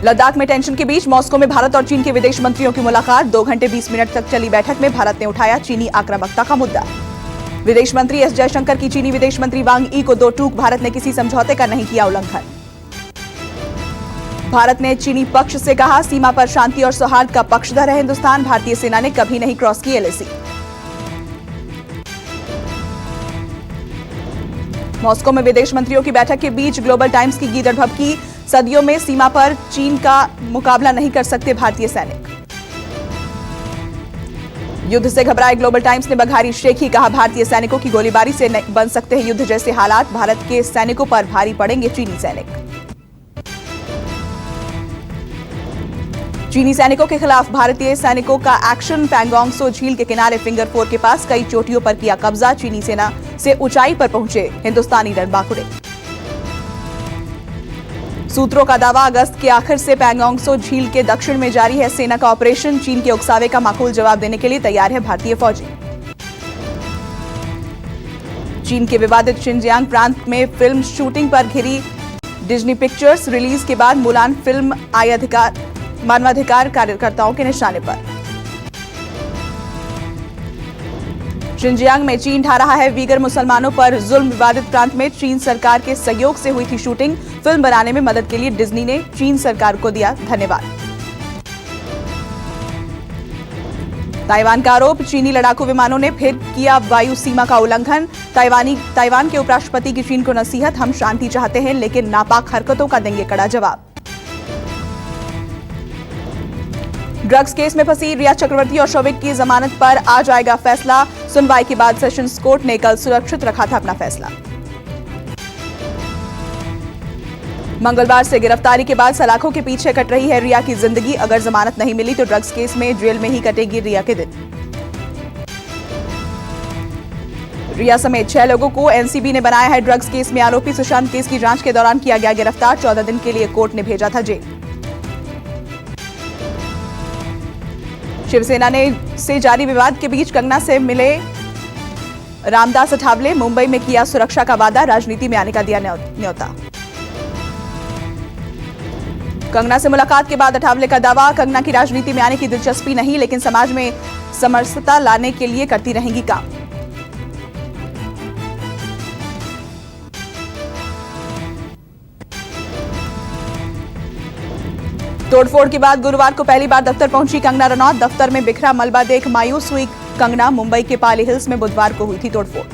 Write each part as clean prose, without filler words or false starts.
लद्दाख में टेंशन के बीच मॉस्को में भारत और चीन के विदेश मंत्रियों की मुलाकात। 2 घंटे 20 मिनट तक चली बैठक में भारत ने उठाया चीनी आक्रामकता का मुद्दा। विदेश मंत्री एस जयशंकर की चीनी विदेश मंत्री वांग यी को 2 टूक। भारत ने किसी समझौते का नहीं किया उल्लंघन। भारत ने चीनी पक्ष से कहा, सीमा पर शांति और सौहार्द का पक्षधर है हिंदुस्तान। भारतीय सेना ने कभी नहीं क्रॉस की एलएसी। मॉस्को में विदेश मंत्रियों की बैठक के बीच ग्लोबल टाइम्स की गीदड़ भभकी। सदियों में सीमा पर चीन का मुकाबला नहीं कर सकते भारतीय सैनिक। युद्ध से घबराए ग्लोबल टाइम्स ने बघारी शेखी। कहा, भारतीय सैनिकों की गोलीबारी से बन सकते हैं युद्ध जैसे हालात। भारत के सैनिकों पर भारी पड़ेंगे चीनी सैनिक। चीनी सैनिकों के खिलाफ भारतीय सैनिकों का एक्शन। पैंगोंग त्सो झील के किनारे फिंगर 4 के पास कई चोटियों पर किया कब्जा। चीनी सेना से ऊंचाई पर पहुंचे हिंदुस्तानी रणबांकुरे। सूत्रों का दावा, अगस्त के आखिर से पैंगोंग त्सो झील के दक्षिण में जारी है सेना का ऑपरेशन। चीन के उकसावे का माकूल जवाब देने के लिए तैयार है भारतीय फौजी। चीन के विवादित शिनजियांग प्रांत में फिल्म शूटिंग पर घिरी डिज्नी पिक्चर्स। रिलीज के बाद मुलान फिल्म मानवाधिकार कार्यकर्ताओं के निशाने पर। शिनजियांग में चीन ढा रहा है वीगर मुसलमानों पर जुल्म। विवादित प्रांत में चीन सरकार के सहयोग से हुई थी शूटिंग। फिल्म बनाने में मदद के लिए डिज्नी ने चीन सरकार को दिया धन्यवाद। ताइवान का आरोप, चीनी लड़ाकू विमानों ने फिर किया वायु सीमा का उल्लंघन। ताइवान के उपराष्ट्रपति की चीन को नसीहत, हम शांति चाहते हैं लेकिन नापाक हरकतों का देंगे कड़ा जवाब। ड्रग्स केस में फंसी रिया चक्रवर्ती और शोविक की जमानत पर आज आएगा फैसला। सुनवाई के बाद सेशंस कोर्ट ने कल सुरक्षित रखा था अपना फैसला। मंगलवार से गिरफ्तारी के बाद सलाखों के पीछे कट रही है रिया की जिंदगी। अगर जमानत नहीं मिली तो ड्रग्स केस में जेल में ही कटेगी रिया के दिन। रिया समेत 6 लोगों को एनसीबी ने बनाया है ड्रग्स केस में आरोपी। सुशांत केस की जांच के दौरान किया गया गिरफ्तार। 14 दिन के लिए कोर्ट ने भेजा था जेल। शिवसेना से जारी विवाद के बीच कंगना से मिले रामदास अठावले। मुंबई में किया सुरक्षा का वादा, राजनीति में आने का दिया न्योता। कंगना से मुलाकात के बाद अठावले का दावा, कंगना की राजनीति में आने की दिलचस्पी नहीं लेकिन समाज में समरसता लाने के लिए करती रहेंगी काम। तोड़फोड़ के बाद गुरुवार को पहली बार दफ्तर पहुंची कंगना रनौत। दफ्तर में बिखरा मलबा देख मायूस हुई कंगना। मुंबई के पाली हिल्स में बुधवार को हुई थी तोड़फोड़।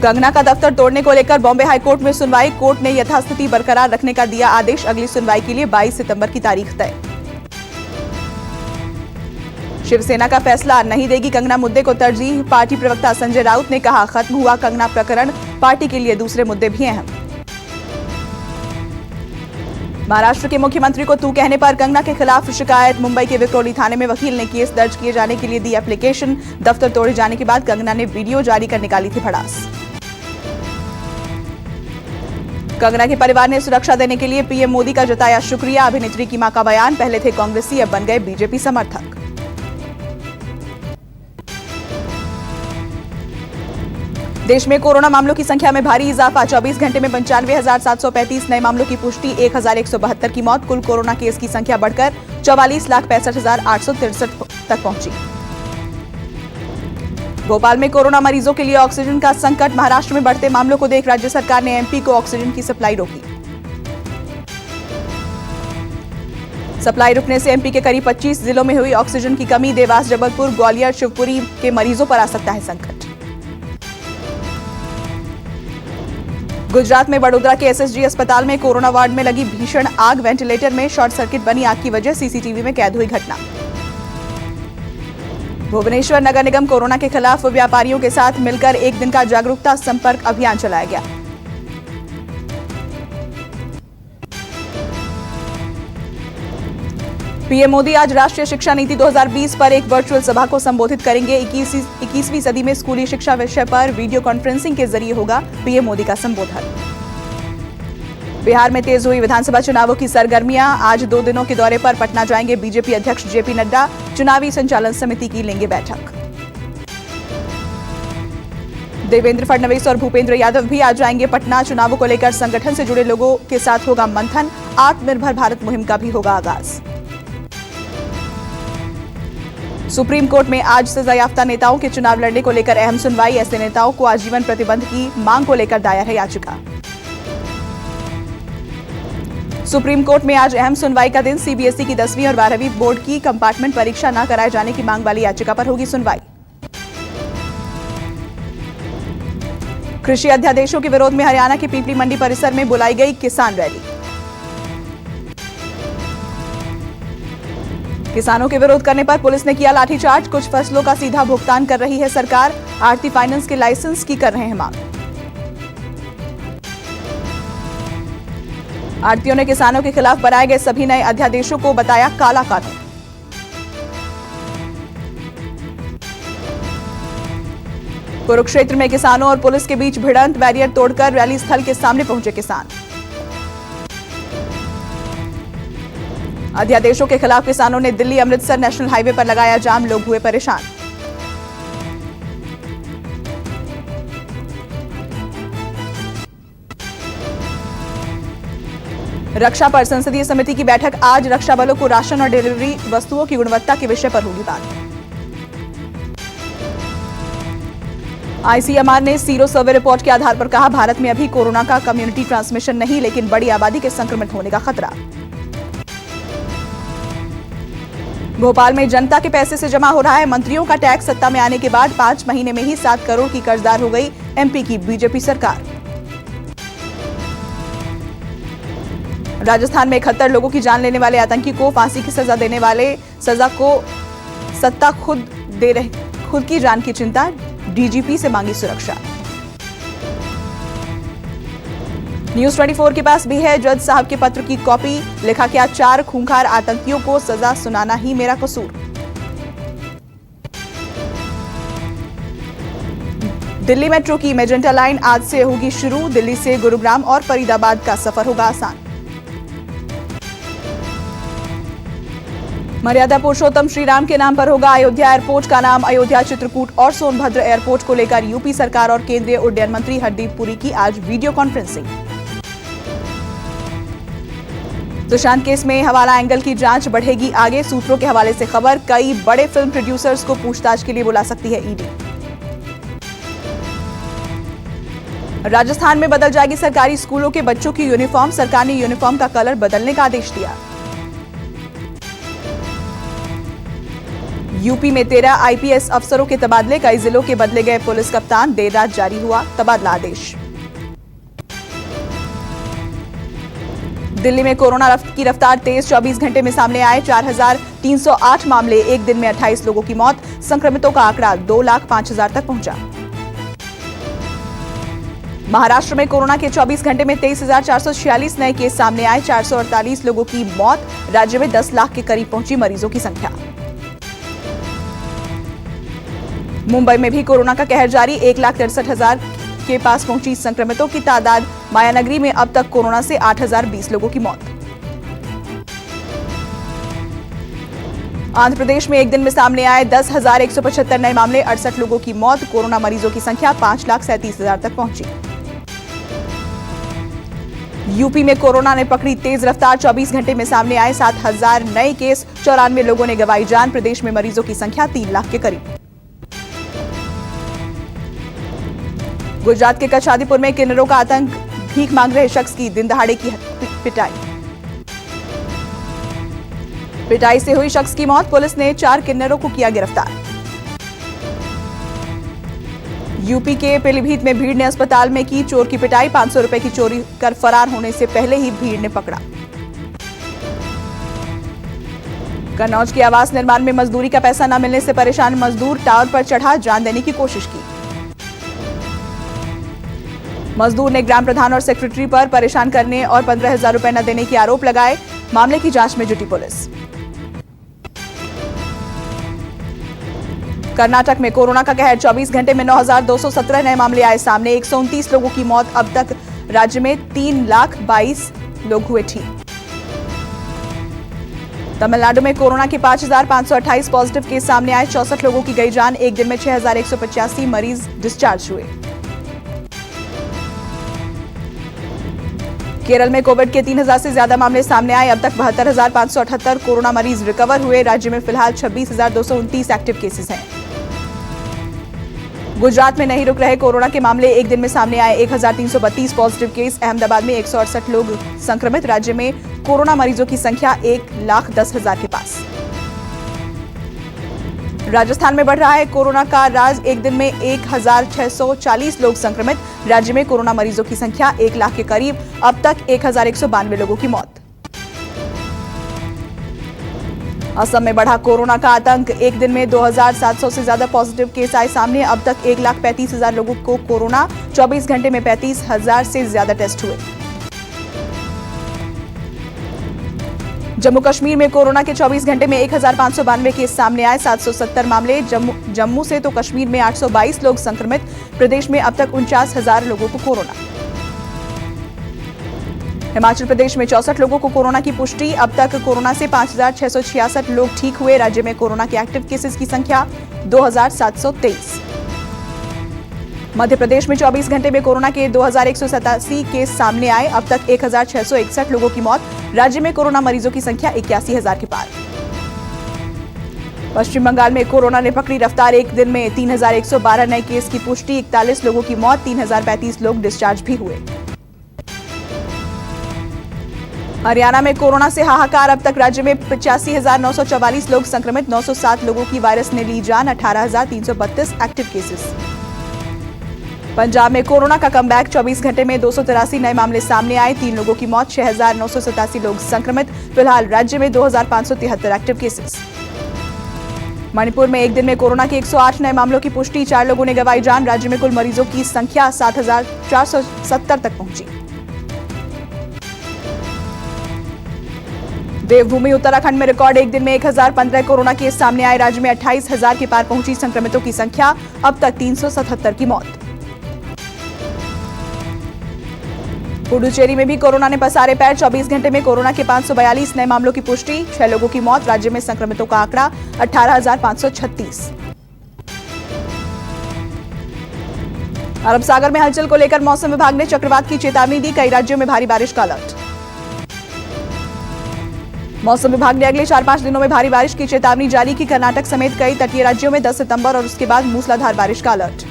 कंगना का दफ्तर तोड़ने को लेकर बॉम्बे हाईकोर्ट में सुनवाई। कोर्ट ने यथास्थिति बरकरार रखने का दिया आदेश। अगली सुनवाई के लिए 22 सितंबर की तारीख तय। शिवसेना का फैसला नहीं देगी कंगना मुद्दे को तरजीह। पार्टी प्रवक्ता संजय राउत ने कहा, खत्म हुआ कंगना प्रकरण, पार्टी के लिए दूसरे मुद्दे भी अहम। महाराष्ट्र के मुख्यमंत्री को तू कहने पर कंगना के खिलाफ शिकायत। मुंबई के विक्रोली थाने में वकील ने केस दर्ज किए जाने के लिए दी एप्लीकेशन। दफ्तर तोड़े जाने के बाद कंगना ने वीडियो जारी कर निकाली थी भड़ास। कंगना के परिवार ने सुरक्षा देने के लिए पीएम मोदी का जताया शुक्रिया। अभिनेत्री की मां का बयान, पहले थे कांग्रेसी अब बन गए बीजेपी समर्थक। देश में कोरोना मामलों की संख्या में भारी इजाफा। 24 घंटे में 95,735 नए मामलों की पुष्टि। 1,172 की मौत। कुल कोरोना केस की संख्या बढ़कर 44,65,863 तक पहुंची। भोपाल में कोरोना मरीजों के लिए ऑक्सीजन का संकट। महाराष्ट्र में बढ़ते मामलों को देख राज्य सरकार ने एमपी को ऑक्सीजन की सप्लाई रोकी। सप्लाई रुकने से एमपी के करीब 25 जिलों में हुई ऑक्सीजन की कमी। देवास, जबलपुर, ग्वालियर, शिवपुरी के मरीजों पर आ सकता है संकट। गुजरात में वडोदरा के एसएसजी अस्पताल में कोरोना वार्ड में लगी भीषण आग। वेंटिलेटर में शॉर्ट सर्किट बनी आग की वजह सीसीटीवी में कैद हुई घटना। भुवनेश्वर नगर निगम कोरोना के खिलाफ व्यापारियों के साथ मिलकर एक दिन का जागरूकता संपर्क अभियान चलाया गया। पीएम मोदी आज राष्ट्रीय शिक्षा नीति 2020 पर एक वर्चुअल सभा को संबोधित करेंगे। 21वीं सदी में स्कूली शिक्षा विषय पर वीडियो कॉन्फ्रेंसिंग के जरिए होगा पीएम मोदी का संबोधन। बिहार में तेज हुई विधानसभा चुनावों की सरगर्मियां। आज 2 दिनों के दौरे पर पटना जाएंगे बीजेपी अध्यक्ष जेपी नड्डा। चुनावी संचालन समिति की लेंगे बैठक। देवेंद्र फडणवीस और भूपेंद्र यादव भी आ जाएंगे पटना। चुनावों को लेकर संगठन से जुड़े लोगों के साथ होगा मंथन। आत्मनिर्भर भारत मुहिम का भी होगा आगाज। सुप्रीम कोर्ट में आज सजायाफ्ता नेताओं के चुनाव लड़ने को लेकर अहम सुनवाई। ऐसे नेताओं को आजीवन प्रतिबंध की मांग को लेकर दायर है याचिका। सुप्रीम कोर्ट में आज अहम सुनवाई का दिन। सीबीएसई की 10वीं और 12वीं बोर्ड की कंपार्टमेंट परीक्षा न कराए जाने की मांग वाली याचिका पर होगी सुनवाई। कृषि अध्यादेशों के विरोध में हरियाणा के पीपली मंडी परिसर में बुलाई गई किसान रैली। किसानों के विरोध करने पर पुलिस ने किया लाठीचार्ज। कुछ फसलों का सीधा भुगतान कर रही है सरकार। आरती फाइनेंस के लाइसेंस की कर रहे हैं मांग। आड़तियों ने किसानों के खिलाफ बनाए गए सभी नए अध्यादेशों को बताया काला कानून। कुरुक्षेत्र में किसानों और पुलिस के बीच भिड़ंत। बैरियर तोड़कर रैली स्थल के सामने पहुंचे किसान। अध्यादेशों के खिलाफ किसानों ने दिल्ली अमृतसर नेशनल हाईवे पर लगाया जाम। लोग हुए परेशान। रक्षा पर संसदीय समिति की बैठक आज। रक्षा बलों को राशन और डिलीवरी वस्तुओं की गुणवत्ता के विषय पर होगी बात। आईसीएमआर ने सीरो सर्वे रिपोर्ट के आधार पर कहा, भारत में अभी कोरोना का कम्युनिटी ट्रांसमिशन नहीं, लेकिन बड़ी आबादी के संक्रमित होने का खतरा। भोपाल में जनता के पैसे से जमा हो रहा है मंत्रियों का टैक्स। सत्ता में आने के बाद 5 महीने में ही 7 करोड़ की कर्जदार हो गई एमपी की बीजेपी सरकार। राजस्थान में 71 लोगों की जान लेने वाले आतंकी को फांसी की सजा देने वाले सजा को सत्ता खुद दे रहे, खुद की जान की चिंता। डीजीपी से मांगी सुरक्षा। न्यूज 24 के पास भी है जज साहब के पत्र की कॉपी। लिखा क्या, 4 खूंखार आतंकियों को सजा सुनाना ही मेरा कसूर। दिल्ली मेट्रो की मेजेंटा लाइन आज से होगी शुरू। दिल्ली से गुरुग्राम और फरीदाबाद का सफर होगा आसान। मर्यादा पुरुषोत्तम श्री राम के नाम पर होगा अयोध्या एयरपोर्ट का नाम। अयोध्या, चित्रकूट और सोनभद्र एयरपोर्ट को लेकर यूपी सरकार और केंद्रीय उड्डयन मंत्री हरदीप पुरी की आज वीडियो कॉन्फ्रेंसिंग। सुशांत केस में हवाला एंगल की जांच बढ़ेगी आगे। सूत्रों के हवाले से खबर, कई बड़े फिल्म प्रोड्यूसर्स को पूछताछ के लिए बुला सकती है ईडी। राजस्थान में बदल जाएगी सरकारी स्कूलों के बच्चों की यूनिफॉर्म। सरकार ने यूनिफॉर्म का कलर बदलने का आदेश दिया। यूपी में 13 आईपीएस अफसरों के तबादले। कई जिलों के बदले गए पुलिस कप्तान। देर रात जारी हुआ तबादला आदेश। दिल्ली में कोरोना की रफ्तार तेज। 24 घंटे में सामने आए 4,308 मामले। एक दिन में 28 लोगों की मौत। संक्रमितों का आंकड़ा 2,05,000 तक पहुंचा। महाराष्ट्र में कोरोना के 24 घंटे में 23,446 नए केस सामने आए। 448 लोगों की मौत। राज्य में 10 लाख के करीब पहुंची मरीजों की संख्या। मुंबई में भी कोरोना का कहर जारी। 1,63,000 के पास पहुंची संक्रमितों की तादाद। मायानगरी में अब तक कोरोना से 8,020 लोगों की मौत। आंध्र प्रदेश में एक दिन में सामने आए 10,175 नए मामले। 68 लोगों की मौत। कोरोना मरीजों की संख्या 5,37,000 तक पहुंची। यूपी में कोरोना ने पकड़ी तेज रफ्तार। 24 घंटे में सामने आए 7,000 नए केस। 94 लोगों ने गंवाई जान। प्रदेश में मरीजों की संख्या 3 लाख के करीब। गुजरात के कछादीपुर में किन्नरों का आतंक। भीख मांग रहे शख्स की दिन दहाड़े की पिटाई। पिटाई से हुई शख्स की मौत। पुलिस ने 4 किन्नरों को किया गिरफ्तार। यूपी के पीलीभीत में भीड़ ने अस्पताल में की चोर की पिटाई। 500 रुपए की चोरी कर फरार होने से पहले ही भीड़ ने पकड़ा। कन्नौज के आवास निर्माण में मजदूरी का पैसा न मिलने से परेशान मजदूर। टावर पर चढ़ा जान देने की कोशिश की। मजदूर ने ग्राम प्रधान और सेक्रेटरी पर परेशान करने और 15,000 रुपए न देने के आरोप लगाए। मामले की जांच में जुटी पुलिस। कर्नाटक में कोरोना का कहर। 24 घंटे में 9,217 नए मामले आए सामने। 129 लोगों की मौत। अब तक राज्य में 3,22,000 लोग हुए ठीक। तमिलनाडु में कोरोना के 5,528 पॉजिटिव केस सामने आए। 64 लोगों की गई जान। एक दिन में 6,185 मरीज डिस्चार्ज हुए। केरल में कोविड के 3000 से ज्यादा मामले सामने आए। अब तक 72,578 कोरोना मरीज रिकवर हुए। राज्य में फिलहाल 26,229 एक्टिव केसेस हैं। गुजरात में नहीं रुक रहे कोरोना के मामले। एक दिन में सामने आए 1,332 पॉजिटिव केस। अहमदाबाद में 168 लोग संक्रमित। राज्य में कोरोना मरीजों की संख्या 1,10,000 के पास। राजस्थान में बढ़ रहा है कोरोना का राज। एक दिन में 1,640 लोग संक्रमित। राज्य में कोरोना मरीजों की संख्या 1 लाख के करीब। अब तक 1,192 लोगों की मौत। असम में बढ़ा कोरोना का आतंक। एक दिन में 2,700 से ज्यादा पॉजिटिव केस आए सामने। अब तक 1,35,000 लोगों को कोरोना। 24 घंटे में 35,000 से ज्यादा टेस्ट हुए। जम्मू कश्मीर में कोरोना के 24 घंटे में 1,592 केस सामने आए। 770 मामले। जम्मू से तो कश्मीर में 822 लोग संक्रमित। प्रदेश में अब तक 49,000 लोगों को कोरोना। हिमाचल प्रदेश में 64 लोगों को कोरोना की पुष्टि। अब तक कोरोना से 5,666 लोग ठीक हुए। राज्य में कोरोना के एक्टिव केसेस की संख्या 2,723। मध्य प्रदेश में 24 घंटे में कोरोना के 2,187 केस सामने आए। अब तक 1,661 लोगों की मौत। राज्य में कोरोना मरीजों की संख्या 81,000 के पार। पश्चिम बंगाल में कोरोना ने पकड़ी रफ्तार। एक दिन में 3,112 नए केस की पुष्टि। 41 लोगों की मौत। 3,035 लोग डिस्चार्ज भी हुए। हरियाणा में कोरोना से हाहाकार। अब तक राज्य में 85,944 लोग संक्रमित। 907 लोगों की वायरस ने ली जान। 18,332 एक्टिव केसेस। पंजाब में कोरोना का कमबैक। 24 घंटे में 283 नए मामले सामने आए। 3 लोगों की मौत। 6,987 लोग संक्रमित। फिलहाल राज्य में 2,573 एक्टिव केसेस। मणिपुर में एक दिन में कोरोना के 108 नए मामलों की पुष्टि। 4 लोगों ने गंवाई जान। राज्य में कुल मरीजों की संख्या 7,470 तक पहुंची। देवभूमि उत्तराखंड में रिकॉर्ड। एक दिन में 1,015 कोरोना केस सामने आए। राज्य में 28,000 के पार पहुंची संक्रमितों की संख्या। अब तक 377 की मौत। पुडुचेरी में भी कोरोना ने पसारे पैर। 24 घंटे में कोरोना के 542 नए मामलों की पुष्टि। 6 लोगों की मौत। राज्य में संक्रमितों का आंकड़ा 18,536। अरब सागर में हलचल को लेकर मौसम विभाग ने चक्रवात की चेतावनी दी। कई राज्यों में भारी बारिश का अलर्ट। मौसम विभाग ने अगले 4-5 दिनों में भारी बारिश की चेतावनी जारी की। कर्नाटक समेत कई तटीय राज्यों में 10 सितंबर और उसके बाद मूसलाधार बारिश का alert.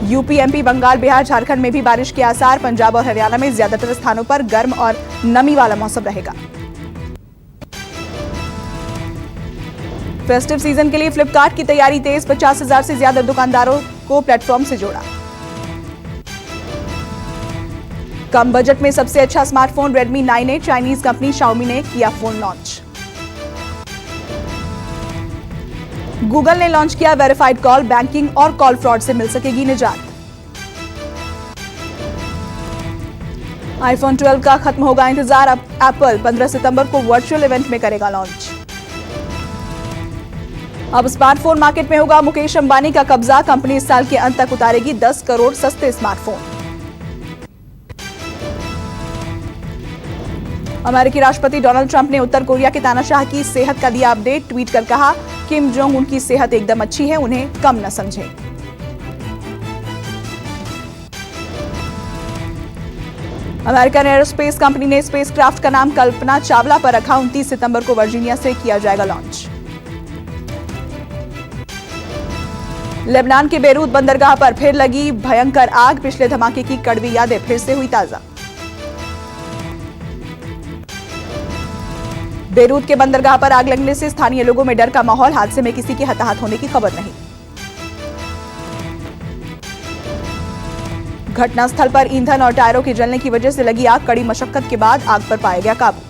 UP, MP, Bengal, Bihar, Jharkhand में भी बारिश के आसार। पंजाब और हरियाणा में ज्यादातर स्थानों पर गर्म और नमी वाला मौसम रहेगा। फेस्टिव सीजन के लिए फ्लिपकार्ट की तैयारी तेज। 50,000 से ज्यादा दुकानदारों को प्लेटफॉर्म से जोड़ा। कम बजट में सबसे अच्छा smartphone Redmi 9A। Chinese company Xiaomi ने किया फोन लॉन्च। गूगल ने लॉन्च किया वेरीफाइड कॉल। बैंकिंग और कॉल फ्रॉड से मिल सकेगी निजात। iPhone 12 का खत्म होगा इंतजार। अब एप्पल 15 सितंबर को वर्चुअल इवेंट में करेगा लॉन्च। अब स्मार्टफोन मार्केट में होगा मुकेश अंबानी का कब्जा। कंपनी इस साल के अंत तक उतारेगी 10 करोड़ सस्ते स्मार्टफोन। अमेरिकी राष्ट्रपति डोनाल्ड ट्रंप ने उत्तर कोरिया के तानाशाह की सेहत का दिया अपडेट। ट्वीट कर कहा, किम जोंग उन की सेहत एकदम अच्छी है, उन्हें कम न समझें। अमेरिकन एरोस्पेस कंपनी ने स्पेसक्राफ्ट का नाम कल्पना चावला पर रखा। 29 सितंबर को वर्जीनिया से किया जाएगा लॉन्च। लेबनान के बेरूत बंदरगाह पर फिर लगी भयंकर आग। पिछले धमाके की कड़वी यादें फिर से हुई ताजा। बेरूत के बंदरगाह पर आग लगने से स्थानीय लोगों में डर का माहौल। हादसे में किसी के हताहत होने की खबर नहीं। घटनास्थल पर ईंधन और टायरों के जलने की वजह से लगी आग। कड़ी मशक्कत के बाद आग पर पाया गया काबू।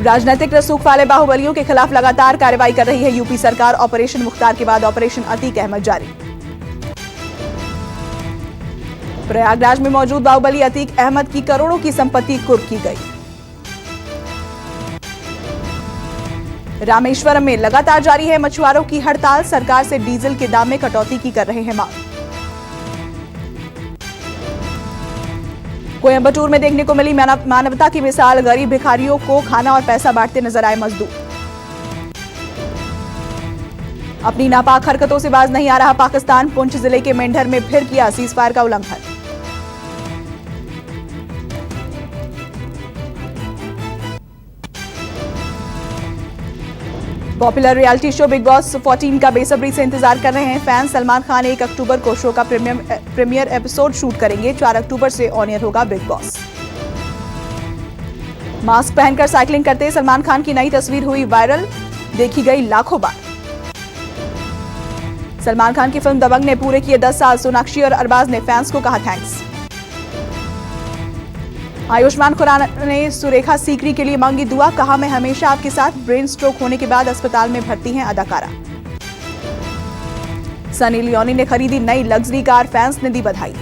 राजनीतिक रसूख वाले बाहुबलियों के खिलाफ लगातार कार्रवाई कर रही है यूपी सरकार। ऑपरेशन मुख्तार के बाद ऑपरेशन अतीक अहमद जारी। प्रयागराज में मौजूद बाहुबली अतीक अहमद की करोड़ों की संपत्ति कुर्क की गई। रामेश्वरम में लगातार जारी है मछुआरों की हड़ताल। सरकार से डीजल के दाम में कटौती की कर रहे हैं मांग। कोयंबटूर में देखने को मिली मानवता की मिसाल। गरीब भिखारियों को खाना और पैसा बांटते नजर आए मजदूर। अपनी नापाक हरकतों से बाज नहीं आ रहा पाकिस्तान, पुंछ जिले के मेंढर में फिर किया सीजफायर का उल्लंघन। Popular reality show big boss 14 का बेसब्री से इंतजार कर रहे हैं फैंस। सलमान खान 1 अक्टूबर को शो का प्रीमियर एपिसोड शूट करेंगे। 4 अक्टूबर से ऑन एयर होगा बिग बॉस। मास्क पहनकर साइकिलिंग करते सलमान खान की नई तस्वीर हुई वायरल, देखी गई लाखों बार। सलमान खान की फिल्म दबंग ने पूरे किए 10 साल, सोनाक्षी और अरबाज ने फैंस को कहा थैंक्स। आयुष्मान खुराना ने सुरेखा सीकरी के लिए मांगी दुआ, कहा मैं हमेशा आपके साथ। ब्रेन स्ट्रोक होने के बाद अस्पताल में भर्ती हैं अदाकारा। सनी लियोनी ने खरीदी नई लग्जरी कार, फैंस ने दी बधाई।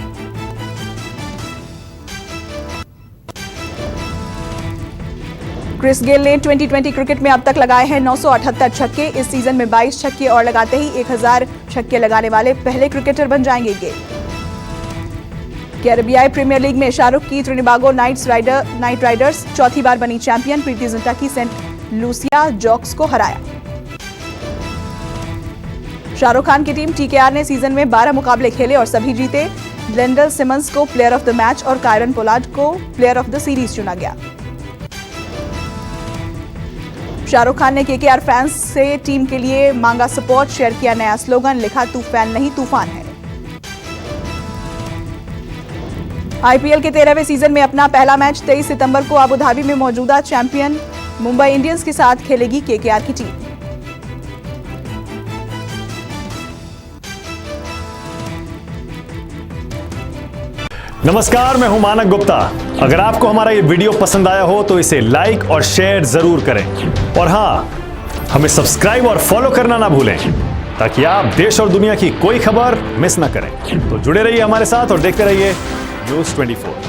क्रिस गेल ने 2020 क्रिकेट में अब तक लगाए हैं 978 छक्के। इस सीजन में 22 छक्के और लगाते ही 1000 छक्के लगाने वाले पहले क्रिकेटर बन जाएंगे गेल। कैरेबियाई प्रीमियर लीग में शाहरुख की त्रिनिबागो नाइट राइडर्स चौथी बार बनी चैंपियन। प्रीति जिंटा की सेंट लूसिया जॉक्स को हराया। शाहरुख खान की टीम टीकेआर ने सीजन में 12 मुकाबले खेले और सभी जीते। लेंडल सिमंस को प्लेयर ऑफ द मैच और कायरन पोलार्ड को प्लेयर ऑफ द सीरीज चुना गया। शाहरुख खान ने केकेआर फैंस से टीम के लिए मांगा सपोर्ट, शेयर किया नया स्लोगन, लिखा तू फैन नहीं तूफान है। आईपीएल के 13वें सीजन में अपना पहला मैच 23 सितंबर को अबू धाबी में मौजूदा चैंपियन मुंबई इंडियंस के साथ खेलेगी केकेआर की टीम। नमस्कार, मैं हूं मानक गुप्ता। अगर आपको हमारा ये वीडियो पसंद आया हो तो इसे लाइक और शेयर जरूर करें और हां, हमें सब्सक्राइब और फॉलो करना ना भूलें ताकि आप देश और दुनिया की कोई खबर मिस ना करें। तो जुड़े रहिए हमारे साथ और देखते रहिए न्यूज़ 24।